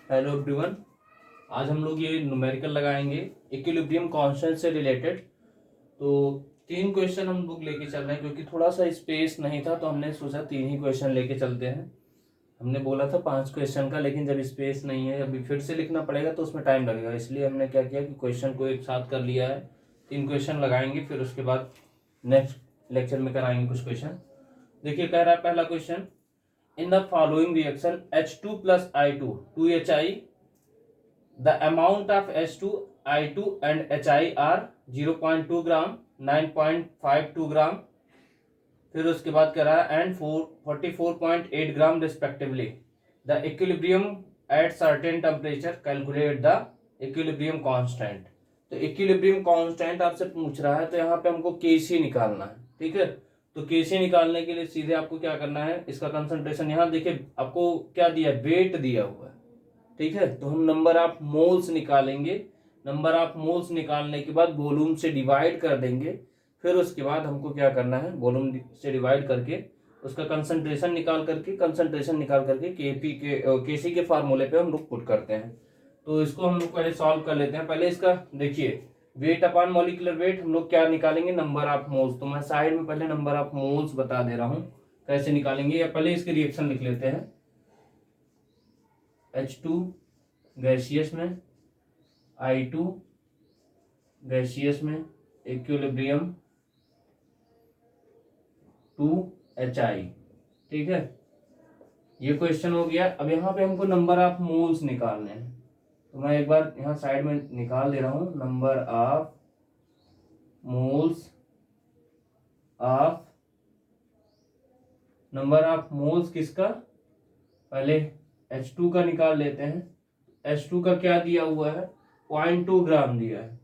Hello everyone. आज हम लोग ये न्यूमेरिकल लगाएंगे इक्विलिब्रियम कांस्टेंट से रिलेटेड। तो 3 क्वेश्चन हम लोग लेके चल रहे हैं क्योंकि थोड़ा सा स्पेस नहीं था तो हमने सोचा 3 ही क्वेश्चन लेके चलते हैं। हमने बोला था 5 क्वेश्चन का, लेकिन जब स्पेस नहीं है अभी फिर से लिखना पड़ेगा तो उसमें टाइम लगेगा, इसलिए हमने क्या किया कि क्वेश्चन को एक साथ कर लिया है। 3 क्वेश्चन लगाएंगे, फिर उसके बाद नेक्स्ट लेक्चर में कराएंगे कुछ क्वेश्चन। देखिए कह रहा है पहला question, in the following reaction H2 plus I2 2HI, the amount of H2, I2 and HI are 0.2 ग्राम, 9.52 ग्राम, फिर उसके बाद कह रहा है and 44.8 gram respectively. The equilibrium at certain temperature, calculate the equilibrium constant. तो इक्विलिब्रियम कांस्टेंट आपसे पूछ रहा है, तो यहाँ पे हमको केसी निकालना है। ठीक है, तो केसी निकालने के लिए सीधे आपको क्या करना है, इसका कंसंट्रेशन यहाँ देखिए आपको क्या दिया है, वेट दिया हुआ है। ठीक है, तो हम नंबर ऑफ मोल्स निकालेंगे। नंबर ऑफ मोल्स निकालने के बाद वॉल्यूम से डिवाइड कर देंगे। फिर उसके बाद हमको क्या करना है, वॉल्यूम से डिवाइड करके उसका कंसंट्रेशन निकाल करके केसी के फार्मूले पे हम लोग पुट करते हैं। तो इसको हम लोग पहले सॉल्व कर लेते हैं। पहले इसका देखिए, वेट अपॉन मॉलिक्यूलर वेट हम लोग क्या निकालेंगे, नंबर ऑफ मोल्स। तो मैं साइड में पहले नंबर ऑफ मोल्स बता दे रहा हूं कैसे निकालेंगे, या पहले इसके रिएक्शन लिख लेते हैं। H2 गैसियस में, I2 गैसियस में, इक्विलिब्रियम 2HI। ठीक है, ये क्वेश्चन हो गया। अब यहाँ पे हमको नंबर ऑफ मोल्स निकालने हैं, तो मैं एक बार यहाँ साइड में निकाल दे रहा हूं। नंबर ऑफ मोल्स किसका, पहले H2 का निकाल लेते हैं। H2 का क्या दिया हुआ है, 0.2 ग्राम दिया है,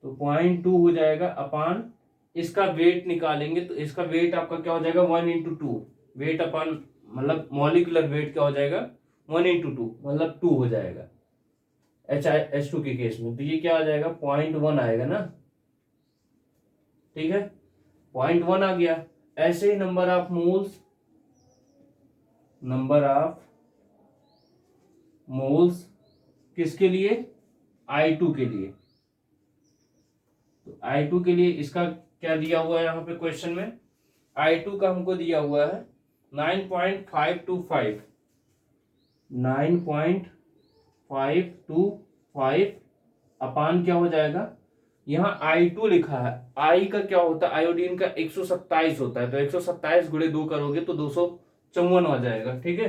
तो 0.2 हो जाएगा अपान इसका वेट निकालेंगे। तो इसका वेट आपका क्या हो जाएगा, 1 × 2। वेट अपान मतलब मॉलिक्यूलर वेट क्या हो जाएगा, 1 × 2 मतलब 2 हो जाएगा H2 के केस में। तो ये क्या आ जाएगा, 0.1 आएगा ना। ठीक है, 0.1 आ गया। ऐसे ही नंबर ऑफ मोल्स किसके लिए, I2 के लिए। तो I2 के लिए इसका क्या दिया हुआ है यहाँ पे क्वेश्चन में, I2 का हमको दिया हुआ है 9.525 अपान क्या हो जाएगा, यहाँ I2 लिखा है। I का क्या होता है, आयोडीन का 127 होता है, तो 127 × 2 करोगे तो 254 आ जाएगा। ठीक है,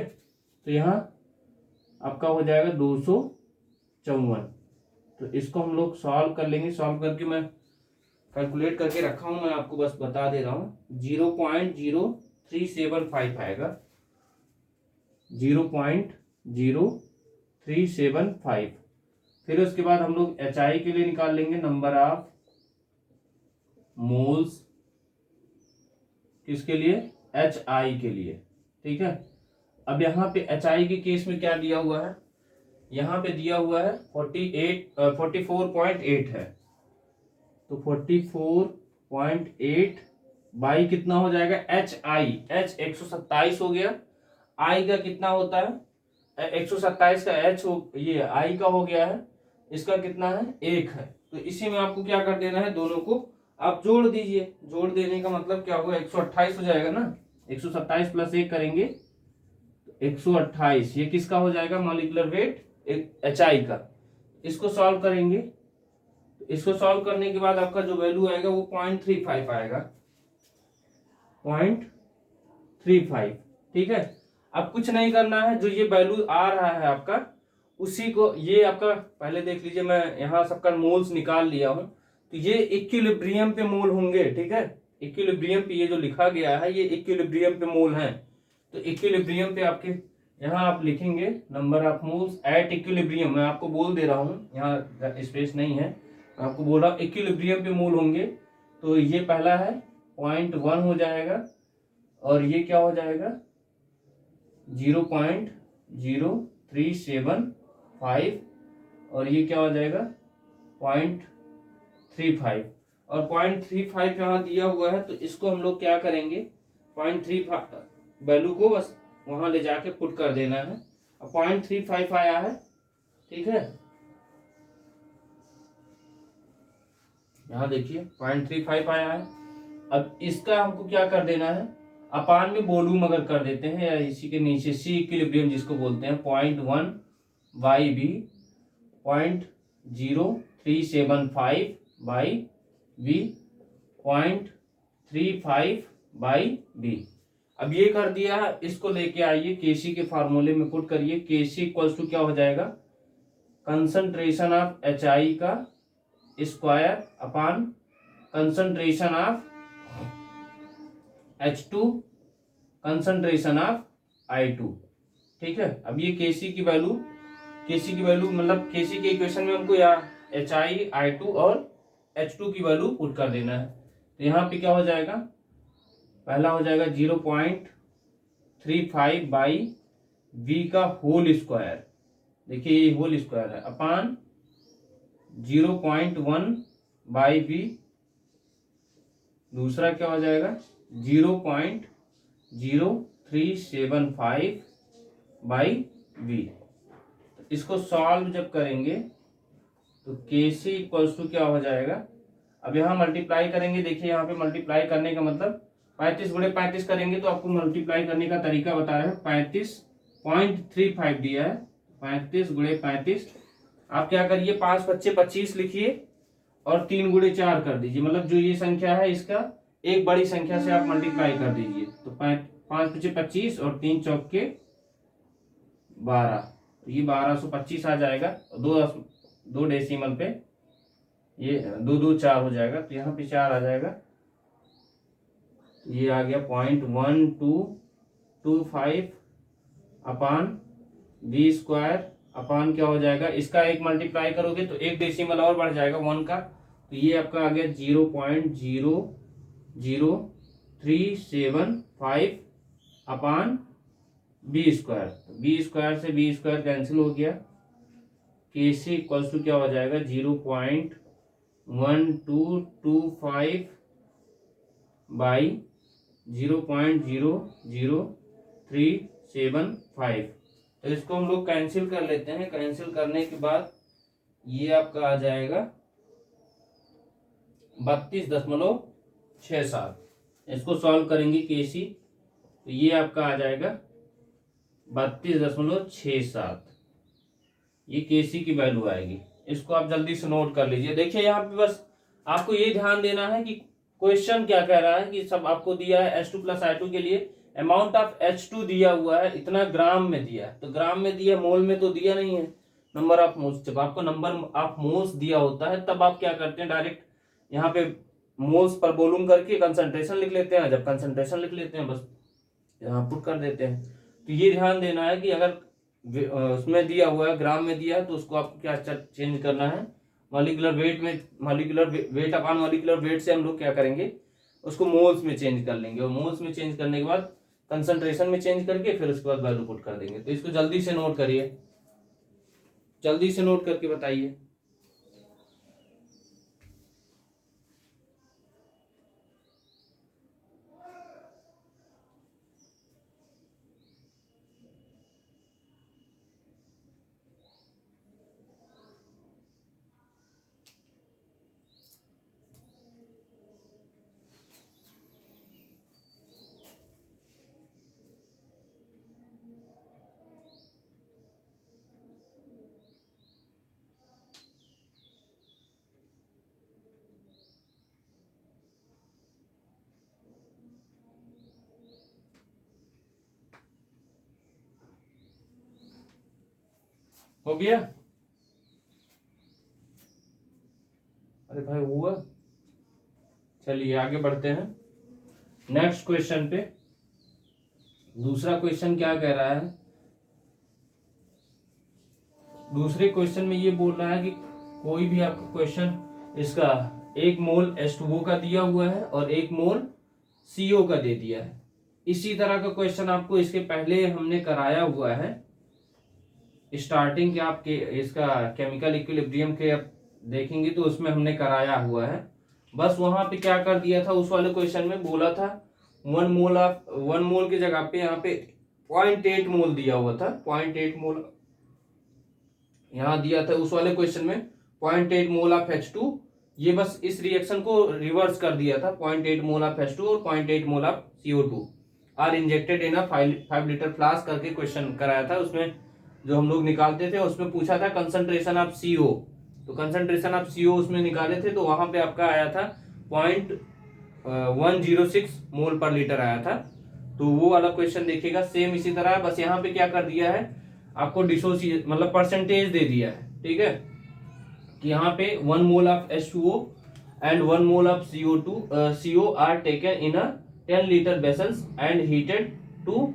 तो यहाँ आपका हो जाएगा 254। तो इसको हम लोग सॉल्व कर लेंगे। सॉल्व करके मैं कैलकुलेट करके रखा हूं, मैं आपको बस बता दे रहा हूं। 0.0375 आएगा, 0.0375। फिर उसके बाद हम लोग HI के लिए निकाल लेंगे, नंबर ऑफ मोल्स किसके लिए, HI के लिए। ठीक है, अब यहाँ पे HI के केस में क्या दिया हुआ है, यहाँ पे दिया हुआ है 44.8 है, तो 44.8 बाई कितना हो जाएगा, HI, H 127 हो गया। I का कितना होता है, 127 का H ये I का हो गया है, इसका कितना है, 1 है। तो इसी में आपको क्या कर देना है, दोनों को आप जोड़ दीजिए। जोड़ देने का मतलब क्या होगा, 128 हो जाएगा ना। 127 + 1 करेंगे तो 128, ये किसका हो जाएगा, मॉलिक्यूलर वेट HI का। इसको सॉल्व करेंगे, इसको सॉल्व करने के बाद आपका जो वैल्यू आएगा वो 0.35 आएगा, 0.35। ठीक है, अब कुछ नहीं करना है, जो ये वैल्यू आ रहा है आपका उसी को, ये आपका पहले देख लीजिए, मैं यहाँ सबका मोल्स निकाल लिया हूं। तो ये इक्विलिब्रियम पे मोल होंगे। ठीक है, इक्विलिब्रियम पे ये जो लिखा गया है ये इक्विलिब्रियम पे मोल है। तो इक्विलिब्रियम पे आपके यहाँ आप लिखेंगे number of moles at equilibrium. मैं आपको बोल दे रहा हूँ, यहाँ स्पेस नहीं है, आपको बोल रहा हूँ इक्विलिब्रियम पे मोल होंगे। तो ये पहला है 0.1 हो जाएगा, और ये क्या हो जाएगा 0.0375, और ये क्या हो जाएगा 0.35, और 0.35 यहाँ दिया हुआ है। तो इसको हम लोग क्या करेंगे, 0.35 वैल्यू को बस वहां ले जाके पुट कर देना है। अब 0.35 आया है, ठीक है, यहाँ देखिए 0.35 आया है। अब इसका हमको क्या कर देना है, अपान में वॉल्यूम अगर कर देते हैं या इसी के नीचे सी इक्विलिब्रियम जिसको बोलते हैं 0.1 by B 0.0375 by B 0.35 by B. अब ये कर दिया, इसको लेके आइए केसी के फार्मूले में पुट करिए। केसी इक्वल्स टू क्या हो जाएगा, कंसंट्रेशन ऑफ एच आई का square upon concentration of H2 concentration of I2। ठीक है, अब ये केसी की वैल्यू मतलब केसी के इक्वेशन में हमको या HI I2 और H2 की वैल्यू पुट कर देना है। तो यहाँ पे क्या हो जाएगा, पहला हो जाएगा 0.35 बाई V का होल स्क्वायर, देखिए ये होल स्क्वायर है, अपान 0.1 बाई V, दूसरा क्या हो जाएगा 0.0375 बाई V। इसको सॉल्व जब करेंगे तो KC इक्वल्स टू क्या हो जाएगा, अब यहाँ मल्टीप्लाई करेंगे, देखिए यहाँ पे मल्टीप्लाई करने का मतलब 35 गुणे 35 करेंगे तो आपको मल्टीप्लाई करने का तरीका बता रहे हैं। 35.35 दिया है, 35 गुणे 35, आप क्या करिए 5 बच्चे 25 लिखिए और 3 गुणे 4 कर दीजिए, मतलब जो ये संख्या है इसका एक बड़ी संख्या से आप मल्टीप्लाई कर दीजिए। तो 5 बच्चे 25 और 3 चौके 12, ये 1225 आ जाएगा। दो डेसिमल पे ये 2 2 4 हो जाएगा, तो यहाँ पे 4 आ जाएगा, ये आ गया 0.1225 अपान V स्क्वायर अपान क्या हो जाएगा, इसका एक मल्टीप्लाई करोगे तो एक डेसिमल और बढ़ जाएगा 1 का, तो ये आपका आ गया 0.00375 अपान बी स्क्वायर। बी स्क्वायर से बी स्क्वायर कैंसिल हो गया, KC इक्वल्स टू क्या हो जाएगा 0.1225 बाई 0.00375। तो इसको हम लोग कैंसिल कर लेते हैं। कैंसिल करने के बाद ये आपका आ जाएगा 32.67। इसको सॉल्व करेंगे KC तो ये आपका आ जाएगा 32.67, ये KC की वैल्यू आएगी। इसको आप जल्दी से नोट कर लीजिए। देखिए यहाँ पे बस आपको ये ध्यान देना है कि क्वेश्चन क्या कह रहा है, कि सब आपको दिया है H2 प्लस I2 के लिए अमाउंट ऑफ H2 दिया हुआ है, इतना ग्राम में दिया है, तो ग्राम में दिया, मोल में तो दिया नहीं है। नंबर ऑफ मोल्स, जब आपको नंबर ऑफ मोल्स दिया होता है तब आप क्या करते हैं, डायरेक्ट यहाँ पे मोल्स पर वॉल्यूम करके कंसंट्रेशन लिख लेते हैं। जब कंसंट्रेशन लिख लेते हैं बस यहाँ पुट कर देते हैं। तो ये ध्यान देना है कि अगर उसमें दिया हुआ है ग्राम में दिया है तो उसको आपको क्या चेंज करना है, मॉलिक्यूलर वेट में, मॉलिक्यूलर वेट अपान मॉलिक्यूलर वेट से हम लोग क्या करेंगे, उसको मोल्स में चेंज कर लेंगे, और मोल्स में चेंज करने के बाद कंसंट्रेशन में चेंज करके फिर उसके बाद वैल्यू पुट कर देंगे। तो इसको जल्दी से नोट करिए, जल्दी से नोट करके बताइए। हो गया? अरे भाई हुआ। चलिए आगे बढ़ते हैं नेक्स्ट क्वेश्चन पे। दूसरा क्वेश्चन क्या कह रहा है, दूसरे क्वेश्चन में ये बोल रहा है कि कोई भी आपका क्वेश्चन इसका 1 मोल H2O का दिया हुआ है और 1 मोल CO का दे दिया है। इसी तरह का क्वेश्चन आपको इसके पहले हमने कराया हुआ है, स्टार्टिंग के आपके इसका केमिकल इक्विलिब्रियम के आप देखेंगे तो उसमें हमने कराया हुआ है। बस वहां पे क्या कर दिया था, उस वाले क्वेश्चन में बोला था 1 मोल की जगह पे यहाँ पे 0.8 मोल दिया हुआ था, 0.8 मोल यहाँ दिया था उस वाले क्वेश्चन में 0.8 मोल ऑफ H2, ये बस इस रिएक्शन को रिवर्स कर दिया था। 0.8 मोल ऑफ H2 और 0.8 mole of CO2 are injected in a 5 litre flask करके क्वेश्चन कराया था। उसमें जो हम लोग निकालते थे उसमें पूछा था कंसंट्रेशन ऑफ CO, तो कंसंट्रेशन ऑफ CO उसमें निकाले थे, तो वहां पे आपका आया था 0.106 मोल पर लीटर आया था। तो वो वाला क्वेश्चन देखिएगा, सेम इसी तरह है, बस यहाँ पे क्या कर दिया है आपको डिसोसिएट मतलब परसेंटेज दे दिया है, ठीक है, कि यहाँ पे 1 mole of H2O and 1 mole of CO are taken in a 10 litre vessels and heated to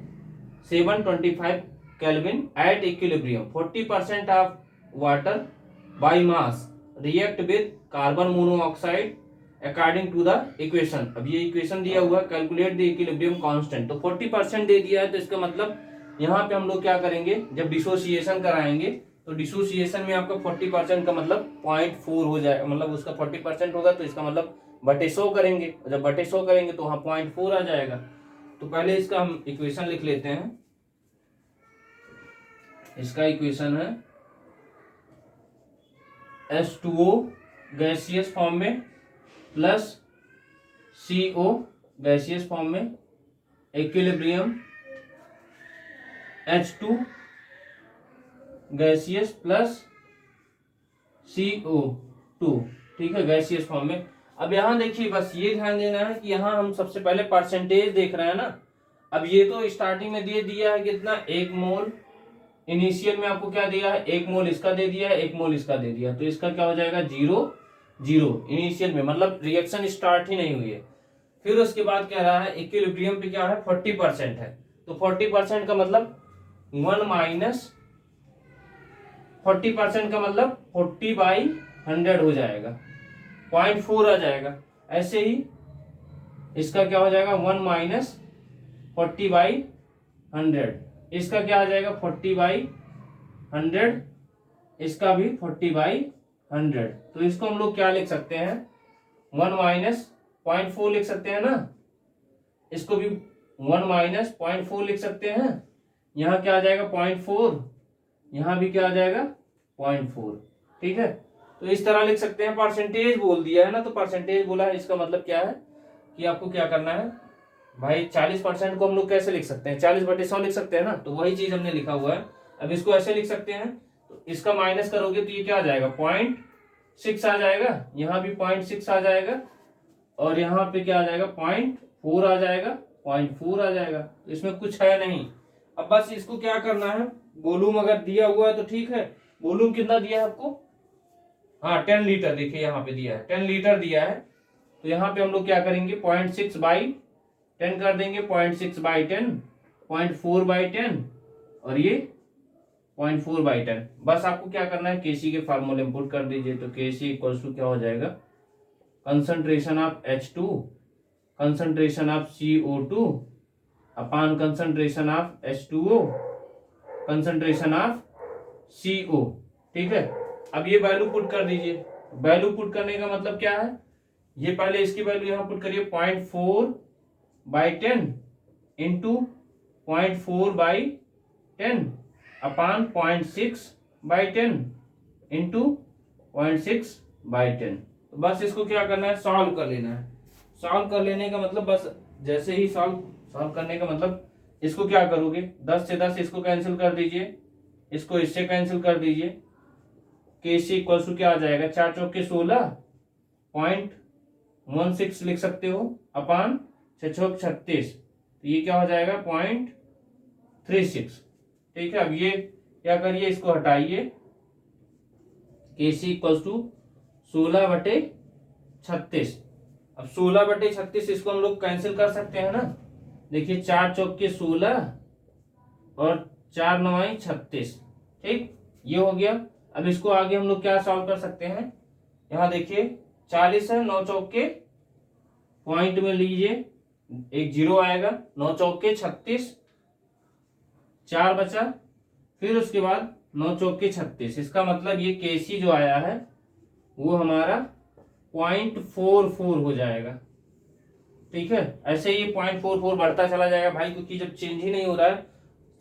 725 Kelvin at equilibrium. 40% of water by mass react with carbon monoxide according to the equation. अब ये equation दिया हुआ है, calculate the equilibrium constant, तो 40% दे दिया है, तो इसका मतलब यहाँ पे हम लोग क्या करेंगे, जब डिसोसिएशन कराएंगे तो डिसोसिएशन में आपका 40% का मतलब 0.4 हो जाए, मतलब उसका 40% होगा, तो इसका मतलब बटे 100 करेंगे, जब बटे 100 करेंगे तो वहां 0.4 आ जाएगा। तो पहले इसका हम इक्वेशन लिख लेते हैं। इसका इक्वेशन है H2O गैसियस फॉर्म में प्लस CO गैसियस फॉर्म में, equilibrium H2 gaseous plus CO2, ठीक है, गैसियस फॉर्म में। अब यहाँ देखिए बस ये ध्यान देना है कि यहाँ हम सबसे पहले परसेंटेज देख रहे हैं ना। अब ये तो स्टार्टिंग में दे दिया है कितना, 1 मोल, इनिशियल में आपको क्या दिया है, 1 मोल इसका दे दिया है, 1 मोल इसका दे दिया, तो इसका क्या हो जाएगा 0 0 इनिशियल में, मतलब रिएक्शन स्टार्ट ही नहीं हुई है। फिर उसके बाद कह रहा है इक्विलिब्रियम पे क्या है 40% है, तो 40% का मतलब 1 माइनस 40% का मतलब 40/100 हो जाएगा, 0.4 आ जाएगा। ऐसे ही इसका क्या हो जाएगा 1 माइनस 40/100, इसका क्या आ जाएगा 40/100, इसका भी 40/100। तो इसको हम लोग क्या लिख सकते हैं 1 माइनस 0.4 लिख सकते हैं ना, इसको भी 1 माइनस 0.4 लिख सकते हैं। यहाँ क्या आ जाएगा 0.4, यहाँ भी क्या आ जाएगा 0.4, ठीक है। तो इस तरह लिख सकते हैं, परसेंटेज बोल दिया है ना, तो परसेंटेज बोला है, इसका मतलब क्या है कि आपको क्या करना है भाई, 40% को हम लोग कैसे लिख सकते हैं, 40/100 लिख सकते हैं ना, तो वही चीज हमने लिखा हुआ है। अब इसको ऐसे लिख सकते हैं, तो इसका माइनस करोगे तो ये क्या आ जाएगा 0.6 आ जाएगा, यहाँ भी 0.6 आ जाएगा, और यहाँ पे क्या आ जाएगा 0.4 आ जाएगा, 0.4 आ जाएगा, तो इसमें कुछ है नहीं। अब बस इसको क्या करना है, वॉल्यूम अगर दिया हुआ है तो ठीक है, वॉल्यूम कितना दिया है आपको, हाँ 10 लीटर, देखिए यहाँ पे दिया है 10 लीटर दिया है, तो यहाँ पे हम लोग क्या करेंगे 0.6/10 कर देंगे, 0.6/10, 0.4/10 और ये 0.4/10। बस आपको क्या करना है केसी के फार्मूले इनपुट कर दीजिए, तो केसी इक्वल्स टू क्या हो जाएगा, concentration of H2 concentration of CO2 upon concentration of H2O concentration of CO, ठीक है। अब ये वैल्यू पुट कर दीजिए, वैल्यू पुट करने का मतलब क्या है, ये पहले इसकी वैल्यू यहां पुट करिए 0.4/10 इंटू 0.4/10 अपॉन 0.6/10 इंटू 0.6/10। तो बस इसको क्या करना है सॉल्व कर लेना है। सॉल्व कर लेने का मतलब बस जैसे ही सॉल्व करने का मतलब इसको क्या करोगे 10 से 10 इसको कैंसिल कर दीजिए, इसको इससे कैंसिल कर दीजिए, केसी इक्वल टू क्या आ जाएगा 4 चौके 16.16 लिख सकते हो अपान 6 चौक 36, तो ये क्या हो जाएगा 0.36, ठीक है। अब ये क्या करिए इसको हटाइए, केसी इक्वल टू 16/36। अब 16/36 इसको हम लोग कैंसिल कर सकते हैं ना, देखिए 4 चौके 16 और 4 9 36, ठीक, ये हो गया। अब इसको आगे हम लोग क्या सॉल्व कर सकते हैं, यहां देखिए 40 है, 9 चौके पॉइंट में लीजिए एक 0 आएगा, 9 चौके 36, 4 बचा, फिर उसके बाद 9 चौके 36, इसका मतलब ये केसी जो आया है वो हमारा 0.44 हो जाएगा, ठीक है। ऐसे ही 0.44 बढ़ता चला जाएगा भाई, क्योंकि जब चेंज ही नहीं हो रहा है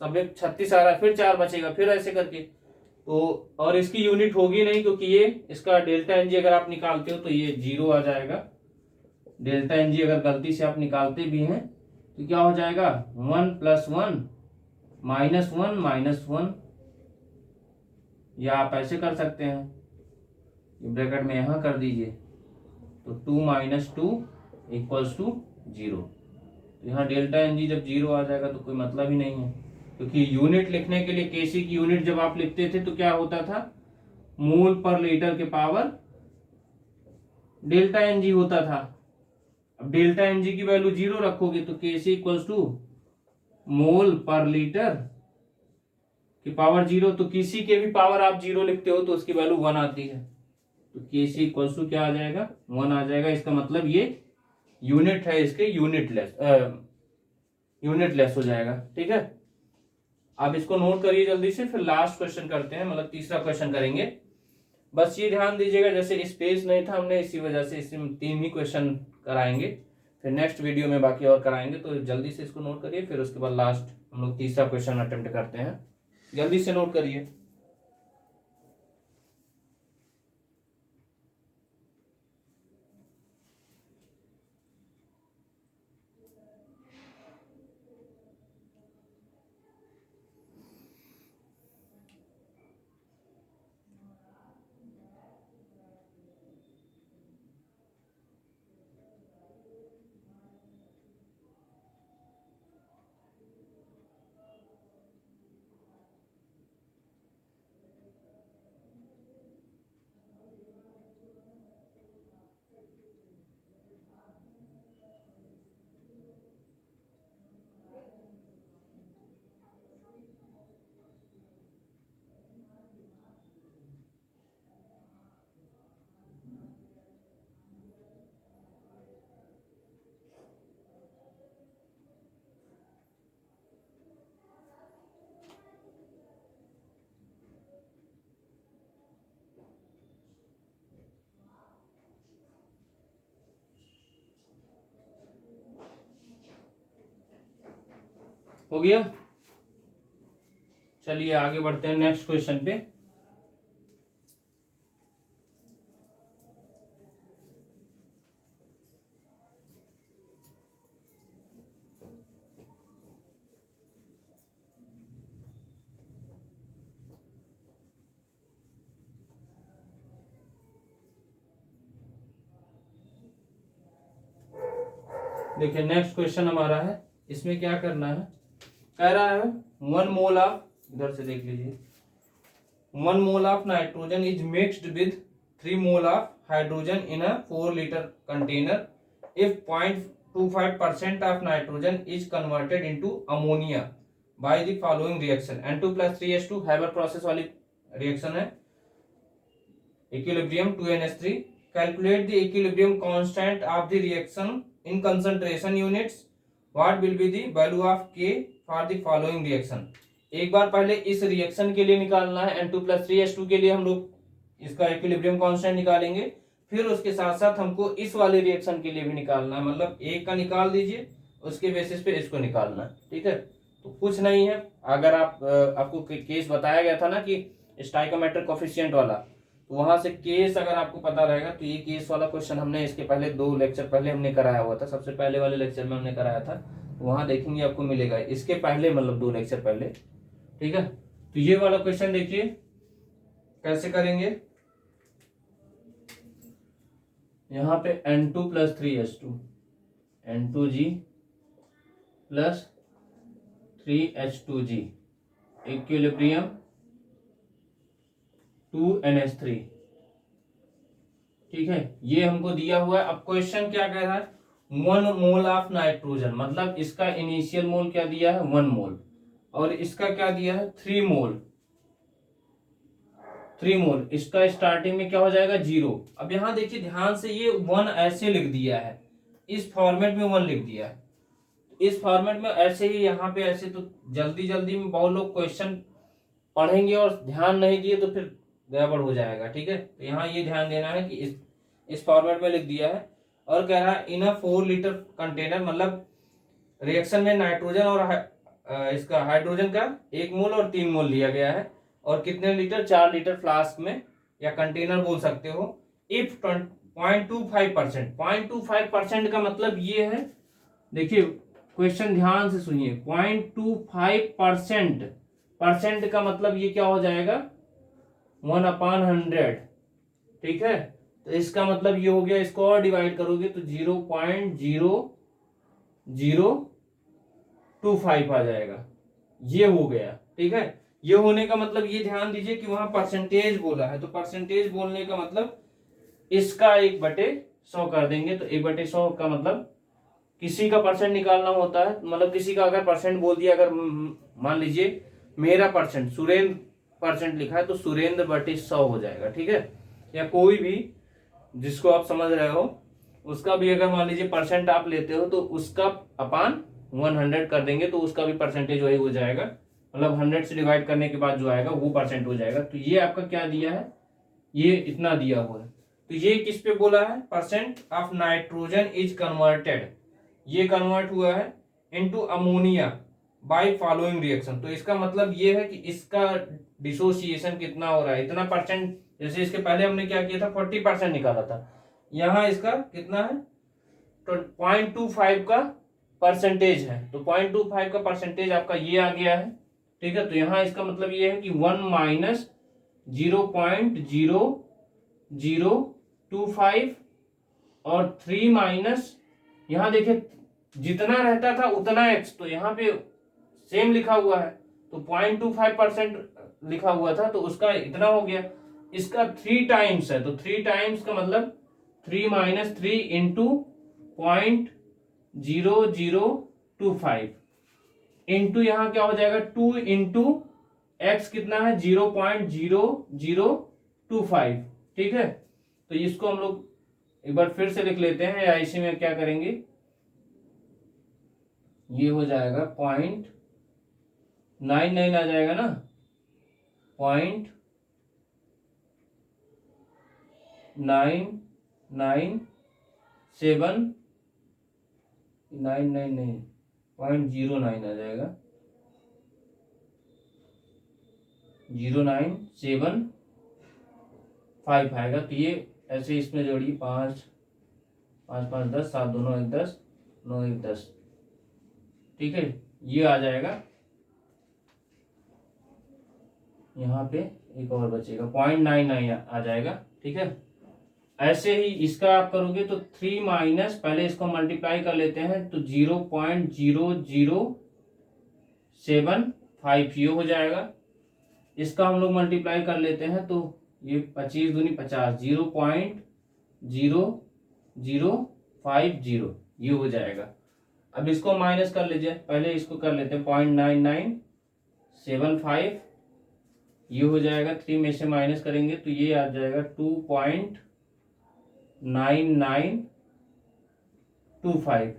तब 36 आ रहा है, फिर 4 बचेगा, फिर ऐसे करके तो और इसकी यूनिट होगी नहीं, क्योंकि ये इसका डेल्टा एन जी अगर आप निकालते हो तो ये 0 आ जाएगा। डेल्टा एन जी अगर गलती से आप निकालते भी हैं तो क्या हो जाएगा, 1 + 1 -1 या आप ऐसे कर सकते हैं, ब्रैकेट में यहां कर दीजिए, तो 2 - 2 = 0। तो यहाँ डेल्टा एन जी जब 0 आ जाएगा तो कोई मतलब ही नहीं है, क्योंकि यूनिट लिखने के लिए केसी की यूनिट जब आप लिखते थे तो क्या होता था, मोल पर लीटर के पावर डेल्टा एन जी होता था। अब डेल्टा एन जी की वैल्यू 0 रखोगे तो केसी = मोल पर लीटर की पावर 0, तो किसी के भी पावर आप 0 लिखते हो तो उसकी वैल्यू 1 आती है, तो केसी = क्या आ जाएगा, 1 आ जाएगा। इसका मतलब ये यूनिट है, इसके यूनिट लेस हो जाएगा। ठीक है, आप इसको नोट करिए जल्दी से, फिर लास्ट क्वेश्चन करते हैं, मतलब तीसरा क्वेश्चन करेंगे। बस ये ध्यान दीजिएगा, जैसे स्पेस नहीं था हमने, इसी वजह से इसमें 3 ही क्वेश्चन कराएंगे, फिर नेक्स्ट वीडियो में बाकी और कराएंगे। तो जल्दी से इसको नोट करिए, फिर उसके बाद लास्ट हम लोग तीसरा क्वेश्चन अटेम्प्ट करते हैं। जल्दी से नोट करिए। हो गया, चलिए आगे बढ़ते हैं नेक्स्ट क्वेश्चन पे। देखिए नेक्स्ट क्वेश्चन हमारा है, इसमें क्या करना है, कह रहा है 1 मोल ऑफ, इधर से देख लीजिए, 1 mole of nitrogen is mixed with 3 mole of hydrogen in a 4 litre container if 0.25% of nitrogen is converted into ammonia by the following reaction. N2+3H2 Haber process वाली रिएक्शन है। Equilibrium 2NH3, calculate the equilibrium constant of the reaction in concentration units, what will be the value of K for the following reaction। एक बार पहले इस reaction के लिए निकालना है, N2+3H2 के लिए हम लोग इसका इक्विलिब्रियम कांस्टेंट निकालेंगे, फिर उसके साथ साथ हमको इस वाले रिएक्शन के लिए भी निकालना है, मतलब एक का निकाल दीजिए, उसके बेसिस पे इसको निकालना है। ठीक है, तो कुछ नहीं है, अगर आपको केस बताया गया था ना कि स्टाइकोमेट्रिक कोफिशिएंट वाला, तो वहां से केस अगर आपको पता रहेगा तो ये केस वाला क्वेश्चन हमने इसके पहले 2 लेक्चर पहले हमने कराया हुआ था, सबसे पहले वाले लेक्चर में हमने कराया था, तो वहां देखेंगे आपको मिलेगा इसके पहले, मतलब 2 लेक्चर पहले। ठीक है, तो ये वाला क्वेश्चन देखिए कैसे करेंगे। यहाँ पे N2+3H2 N2G + 3H2G equilibrium 2NH3। ठीक है, ये हमको दिया हुआ है। अब क्वेश्चन क्या कह रहा है, 1 मोल ऑफ नाइट्रोजन, मतलब इसका इनिशियल मोल क्या दिया है 1 मोल, और इसका क्या दिया है 3 मोल। इसका स्टार्टिंग में क्या हो जाएगा 0। अब यहां देखिए ध्यान से, ये 1 ऐसे लिख दिया है, इस फॉर्मेट में 1 लिख दिया है, इस फॉर्मेट में ऐसे ही यहाँ पे ऐसे, तो जल्दी जल्दी में बहुत लोग क्वेश्चन पढ़ेंगे और ध्यान नहीं दिए तो फिर गड़बड़ हो जाएगा। ठीक है, तो यहाँ ये ध्यान देना है कि इस फॉर्मेट में लिख दिया है, और कह रहा है इन अ 4 लीटर कंटेनर, मतलब रिएक्शन में नाइट्रोजन और इसका हाइड्रोजन का 1 मोल और 3 मोल लिया गया है, और कितने लीटर, 4 लीटर फ्लास्क में या कंटेनर बोल सकते हो। इफ 0.25%, 0.25% का मतलब ये है, देखिए क्वेश्चन ध्यान से सुनिए, 0.25%, परसेंट का मतलब ये क्या हो जाएगा, 1/100, ठीक है। तो इसका मतलब ये हो गया, इसको और डिवाइड करोगे तो 0.0025 आ जाएगा, ये हो गया, ठीक है। ये होने का मतलब ये ध्यान दीजिए कि वहां परसेंटेज बोला है, तो परसेंटेज बोलने का मतलब इसका 1/100 कर देंगे। तो 1/100 का मतलब किसी का परसेंट निकालना होता है, मतलब किसी का अगर परसेंट बोल दिया, अगर मान लीजिए मेरा परसेंट, सुरेंद्र परसेंट लिखा है तो सुरेंद्र/100 हो जाएगा, ठीक है। या कोई भी जिसको आप समझ रहे हो उसका भी अगर मान लीजिए परसेंट आप लेते हो तो उसका अपान 100 कर देंगे तो उसका भी परसेंटेज वही हो जाएगा, मतलब 100 से डिवाइड करने के बाद जो आएगा वो परसेंट हो जाएगा। तो ये आपका क्या दिया है, ये इतना दिया हुआ है। तो ये किस पे बोला है, percent of nitrogen is converted, ये कन्वर्ट हुआ है into ammonia by following reaction. तो इसका मतलब ये है कि इसका डिसोसिएशन कितना हो रहा है, इतना परसेंट। जैसे इसके पहले हमने क्या किया था, 40% निकाला था, यहाँ इसका कितना है, तो 0.25 का परसेंटेज है। तो 0.25 का परसेंटेज आपका ये आ गया है, ठीक है। तो यहाँ इसका मतलब ये है कि 1 माइनस 0.0025 और 3 माइनस, यहाँ देखिए जितना रहता था उतना एक्स, तो यहाँ पे सेम लिखा हुआ है, तो 0.25% लिखा हुआ था तो उसका इतना हो गया। इसका 3 टाइम्स है, तो 3 टाइम्स का मतलब 3 माइनस 3 इंटू 0.0025 इंटू यहाँ क्या हो जाएगा 2 इंटू एक्स कितना है 0.0025, ठीक है। तो इसको हम लोग एक बार फिर से लिख लेते हैं, या इसी में क्या करेंगे, ये हो जाएगा 0.99 आ जाएगा ना, 0.997 99 नहीं 0.09 आ जाएगा, 0.975 आएगा। तो ये ऐसे इसमें जोड़िए, 5 5 5 10, 7 2 9 1 10, 9 1 10, ठीक है। ये आ जाएगा, यहाँ पे एक और बचेगा 0.99 आ जाएगा, ठीक है। ऐसे ही इसका आप करोगे तो 3 माइनस, पहले इसको मल्टीप्लाई कर लेते हैं तो 0.0075 ये हो जाएगा। इसका हम लोग मल्टीप्लाई कर लेते हैं तो ये 25 दूनी 50, 0.0050 ये हो जाएगा। अब इसको माइनस कर लीजिए, पहले इसको कर लेते हैं 0.9975 ये हो जाएगा, 3 में से माइनस करेंगे तो ये आ जाएगा 2.9925। तो 5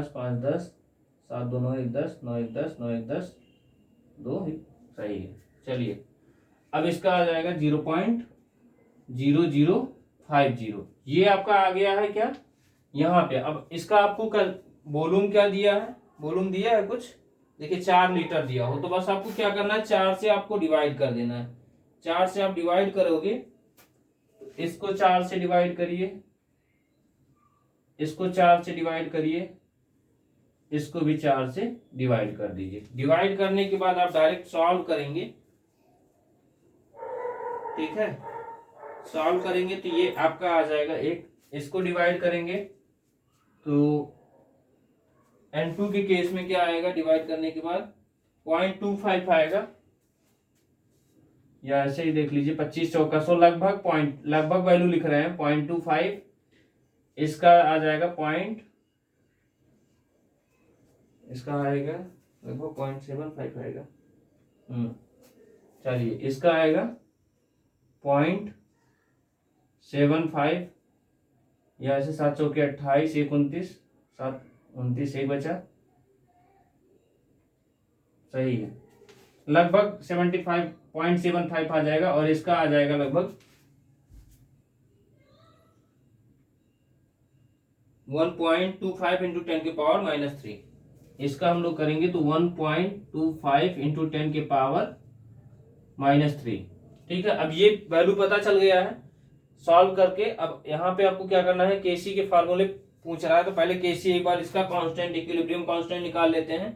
5 10, 7 2 9 1 10, 9 1 10, 9 1 10, 2 सही है। चलिए अब इसका आ जाएगा 0.0050, ये आपका आ गया है क्या यहाँ पे। अब इसका आपको कल वॉल्यूम क्या दिया है, वॉल्यूम दिया है कुछ, देखिए 4 लीटर दिया हो तो बस आपको क्या करना है, 4 से आपको डिवाइड कर देना है। 4 से आप डिवाइड करोगे, इसको 4 से डिवाइड करिए, इसको 4 से डिवाइड करिए, इसको भी 4 से डिवाइड कर दीजिए। डिवाइड करने के बाद आप डायरेक्ट सॉल्व करेंगे, ठीक है। सॉल्व करेंगे तो ये आपका आ जाएगा एक, इसको डिवाइड करेंगे तो N2 के केस में क्या आएगा, डिवाइड करने के बाद 0.25 आएगा, या ऐसे ही देख लीजिए 25 चौका 100, लगभग वैल्यू लिख रहे हैं 0.25, इसका आ जाएगा इसका आएगा लगभग 0.75 आएगा, चलिए इसका आएगा 0.75, या ऐसे 7 चौके 28, 1 29, 7 29 एक बचा, सही है, लगभग 0.75 आ जाएगा। और इसका आ जाएगा लगभग 1.25 इंटू 10 के पावर -3। इसका हम लोग करेंगे तो 1.25 इंटू 10 के पावर -3। ठीक है, अब ये वैल्यू पता चल गया है सॉल्व करके। अब यहाँ पे आपको क्या करना है, केसी के फार्मूले पूछ रहा है तो पहले केसी एक बार इसका कांस्टेंट इक्विलिब्रियम कांस्टेंट निकाल लेते हैं।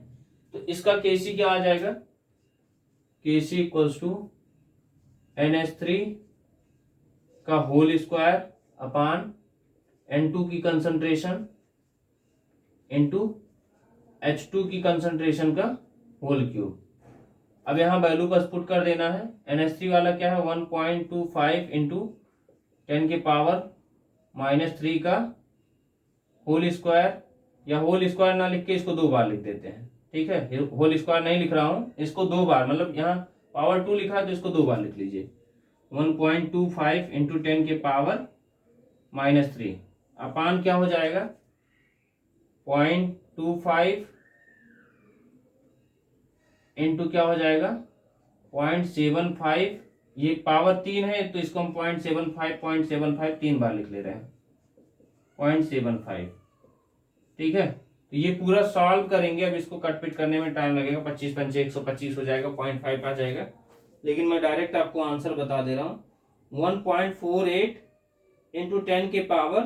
तो इसका केसी क्या आ जाएगा, केसी इक्वल्स टू NH3 का होल स्क्वायर अपान N2 की कंसंट्रेशन इनटू H2 की कंसंट्रेशन का होल क्यूब। अब यहाँ वैल्यू बस पुट कर देना है। NH3 वाला क्या है 1.25 इंटू 10 के पावर -3 का होल स्क्वायर, या होल स्क्वायर ना लिख के इसको 2 बार लिख देते हैं। ठीक है, होल स्क्वायर नहीं लिख रहा हूँ, इसको 2 बार, मतलब यहाँ पावर 2 लिखा है तो इसको 2 बार लिख लीजिए। 1.25 इंटू 10 के पावर -3 अपान क्या हो जाएगा 0.25 इंटू क्या हो जाएगा 0.75, ये पावर 3 है तो इसको हम 0.75 3 बार लिख ले रहे हैं 0.75। ठीक है, तो ये पूरा सॉल्व करेंगे। अब इसको कट पिट करने में टाइम लगेगा, 25 पंचे 125 हो जाएगा, 0.5 आ जाएगा, लेकिन मैं डायरेक्ट आपको आंसर बता दे रहा हूँ 1.48 इंटू 10 के पावर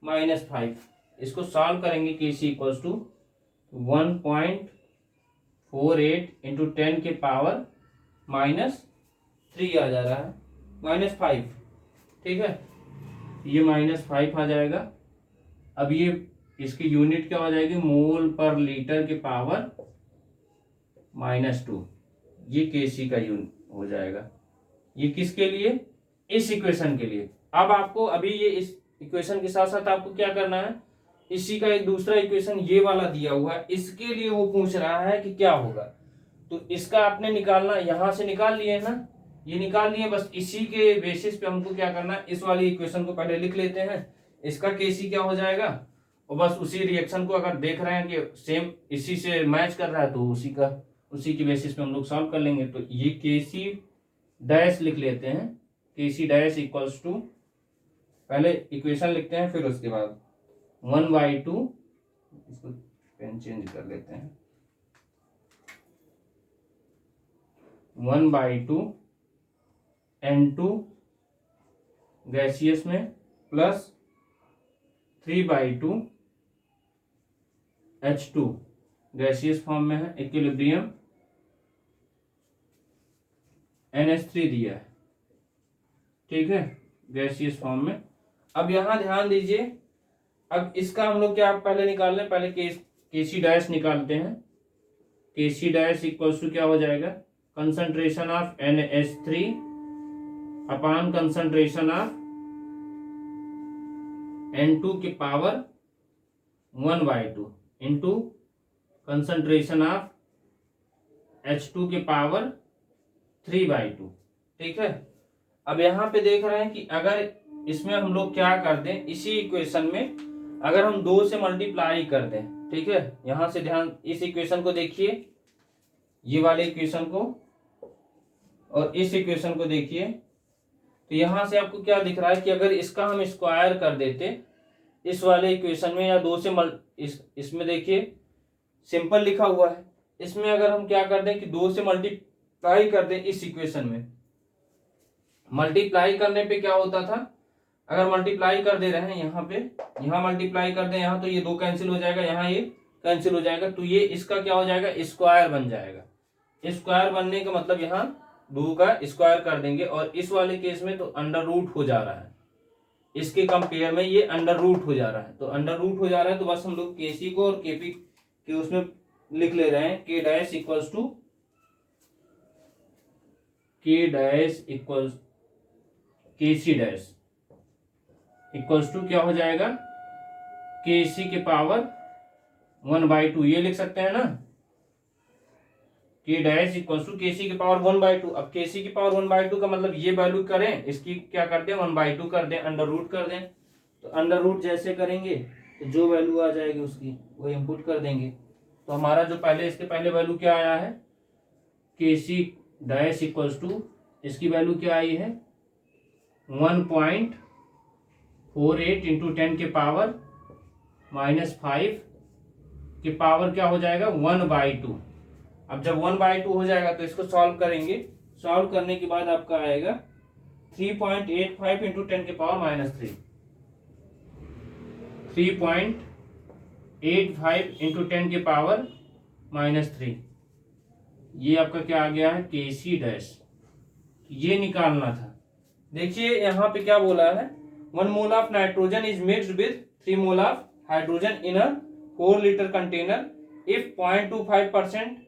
-5। इसको सॉल्व करेंगे केसी इक्वल्स टू 1.48 इंटू 10 के पावर -3 आ जा रहा है, -5। ठीक है, ये -5 आ जाएगा। अब ये इसकी यूनिट क्या हो जाएगी, मोल पर लीटर के पावर -2, ये केसी का यूनिट हो जाएगा। ये किसके लिए, इस इक्वेशन के लिए। अब आपको अभी ये इस इक्वेशन के साथ साथ आपको क्या करना है, इसी का एक दूसरा इक्वेशन ये वाला दिया हुआ है, इसके लिए वो पूछ रहा है कि क्या होगा। तो इसका आपने निकालना, यहां से निकाल लिए ना, ये निकाल लिए, बस इसी के बेसिस पे हमको क्या करना है, इस वाली इक्वेशन को पहले लिख लेते हैं, इसका केसी क्या हो जाएगा, और बस उसी रिएक्शन को अगर देख रहे हैं कि सेम इसी से मैच कर रहा है तो उसी के बेसिस पे हम लोग सॉल्व कर लेंगे। तो ये केसी डैश लिख लेते हैं, केसी डैश इक्वल्स टू, पहले इक्वेशन लिखते हैं फिर उसके बाद 1/2, इसको पेन चेंज कर लेते हैं, 1/2 N2 गैसियस में प्लस 3/2 H2 गैसियस फॉर्म में है, इक्विलिब्रियम NH3 दिया है। ठीक है, गैसियस फॉर्म में। अब यहां ध्यान दीजिए, अब इसका हम लोग क्या पहले निकाल लें, पहले केसी डैश निकालते हैं। केसी डैश इक्वल्स टू क्या हो जाएगा, concentration of NH3 upon concentration of N2 के power 1/2 into concentration of H2 के पावर 3/2। ठीक है, अब यहां पे देख रहे हैं कि अगर इसमें हम लोग क्या कर दें, इसी इक्वेशन में अगर हम 2 से मल्टीप्लाई कर दें, ठीक है, यहां से ध्यान, इस इक्वेशन को देखिए, ये वाले इक्वेशन को और इस इक्वेशन को देखिए, तो यहां से आपको क्या दिख रहा है कि अगर इसका हम स्क्वायर कर देते इस वाले इक्वेशन में, या 2 से इसमें देखिए सिंपल लिखा हुआ है, इसमें अगर हम क्या कर दें कि 2 से मल्टीप्लाई कर दें, इस इक्वेशन में मल्टीप्लाई करने पे क्या होता था, अगर मल्टीप्लाई कर दे रहे हैं यहाँ पे, यहाँ मल्टीप्लाई कर दें यहाँ, तो ये 2 कैंसिल हो जाएगा, यहाँ ये कैंसिल हो जाएगा, तो ये इसका क्या हो जाएगा, स्क्वायर बन जाएगा। स्क्वायर बनने का मतलब यहाँ 2 का स्क्वायर कर देंगे, और इस वाले केस में तो अंडर रूट हो जा रहा है, इसके कंपेयर में ये अंडर रूट हो जा रहा है, तो अंडर रूट हो जा रहा है, तो बस हम लोग केसी को और केपी के उसमें लिख ले रहे हैं, K dash equals to KC dash equals to क्या हो जाएगा, केसी के पावर 1/2, ये लिख सकते हैं ना, के डैश इक्वल्स टू केसी के पावर 1/2। अब केसी की पावर 1/2 का मतलब ये वैल्यू करें, इसकी क्या कर दें 1/2 कर दें, अंडर रूट कर दें, तो अंडर रूट जैसे करेंगे तो जो वैल्यू आ जाएगी उसकी वो इनपुट कर देंगे। तो हमारा जो पहले, इसके पहले वैल्यू क्या आया है, केसी डैश इक्वल्स टू, इसकी वैल्यू क्या आई है 1.48 इंटू 10 के पावर -5 के पावर क्या हो जाएगा 1/2। अब जब 1/2 हो जाएगा तो इसको सॉल्व करेंगे, सॉल्व करने के बाद आपका आएगा 3.85 इंटू 10 के पावर -3, 3.85 इंटू 10 के पावर -3। ये आपका क्या आ गया है, केसी डैश, ये निकालना था। देखिए यहाँ पे क्या बोला है, 1 mole of nitrogen is mixed with 3 mole of hydrogen in a 4 litre container if 0.25%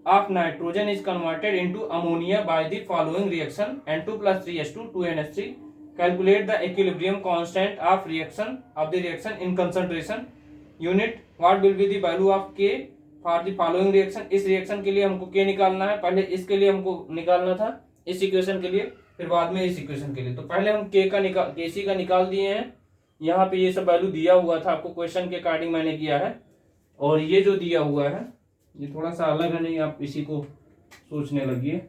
of nitrogen is converted into ammonia by the following reaction N2 plus 3H2 2NH3. Calculate the equilibrium constant of the reaction in concentration unit. What will be the value of K for the following reaction? इस reaction के लिए हमको K निकालना है, पहले इसके लिए हमको निकालना था इस इक्वेशन के लिए, फिर बाद में इस इक्वेशन के लिए। तो पहले हम Kc का निकाल दिए हैं। यहाँ पे ये सब वैल्यू दिया हुआ था आपको, क्वेश्चन के अकॉर्डिंग मैंने किया है। और ये जो दिया हुआ है ये थोड़ा सा अलग है, नहीं आप इसी को सोचने लगिए,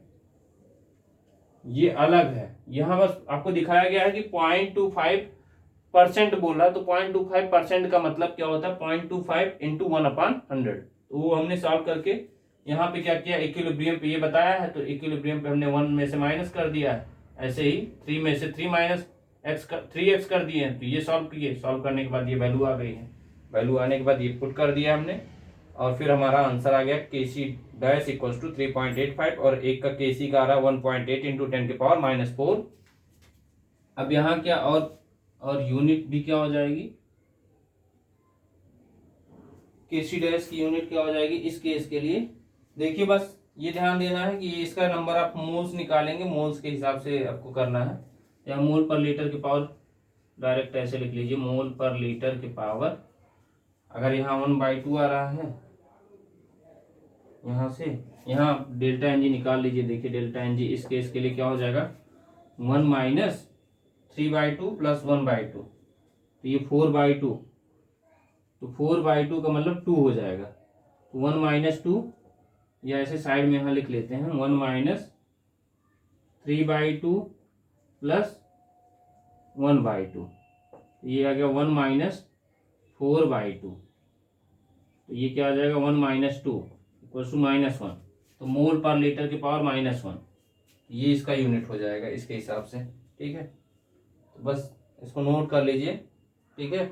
ये अलग है। यहाँ बस आपको दिखाया गया है कि 0.25% बोल रहा है, तो 0.25% का मतलब क्या होता है, 0.25 इंटू 1/100। तो वो हमने सॉल्व करके यहाँ पे क्या किया, इक्विलिब्रियम पे ये बताया है, तो इक्विलिब्रियम पे हमने 1 में से माइनस कर दिया है। ऐसे ही 3 में से 3x कर दिए हैं, तो ये सॉल्व किए। सॉल्व करने के बाद ये वैल्यू आ गई है, वैल्यू आने के बाद ये पुट कर दिया हमने, और फिर हमारा आंसर आ गया Kc डैश इक्वल्स टू 3.85, और एक का Kc का आ रहा 1.8 इंटू 10 के पावर -4। अब यहाँ क्या और यूनिट भी क्या हो जाएगी, Kc डैश की यूनिट क्या हो जाएगी इस केस के लिए। देखिए बस ये ध्यान देना है कि इसका नंबर आप मोल्स निकालेंगे, मोल्स के हिसाब से आपको करना है, या मोल पर लीटर की पावर डायरेक्ट ऐसे लिख लीजिए, मोल पर लीटर की पावर। अगर यहाँ 1/2 आ रहा है, यहाँ से यहाँ डेल्टा एन जी निकाल लीजिए। देखिए डेल्टा एन जी इस केस के लिए क्या हो जाएगा, 1 माइनस 3/2 प्लस 1/2, तो ये 4/2, तो 4/2 का मतलब 2 हो जाएगा। तो 1 माइनस 2, या ऐसे साइड में यहाँ लिख लेते हैं, 1 माइनस 3/2 प्लस 1/2, ये आ गया 1 माइनस 4/2, तो ये क्या आ जाएगा 1 माइनस 2 इक्वल टू -1, तो मोल पर लीटर की पावर -1, ये इसका यूनिट हो जाएगा इसके हिसाब से। ठीक है, तो बस इसको नोट कर लीजिए। ठीक है,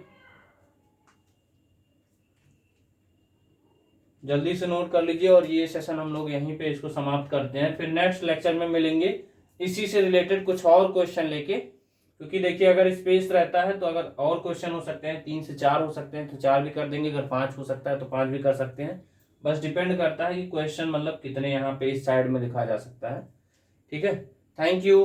जल्दी से नोट कर लीजिए, और ये सेशन हम लोग यहीं पे इसको समाप्त करते हैं। फिर नेक्स्ट लेक्चर में मिलेंगे इसी से रिलेटेड कुछ और क्वेश्चन लेके, क्योंकि देखिए अगर स्पेस रहता है तो अगर और क्वेश्चन हो सकते हैं, 3 से 4 हो सकते हैं तो 4 भी कर देंगे, अगर 5 हो सकता है तो 5 भी कर सकते हैं। बस डिपेंड करता है कि क्वेश्चन मतलब कितने यहाँ पे इस साइड में लिखा जा सकता है। ठीक है, थैंक यू।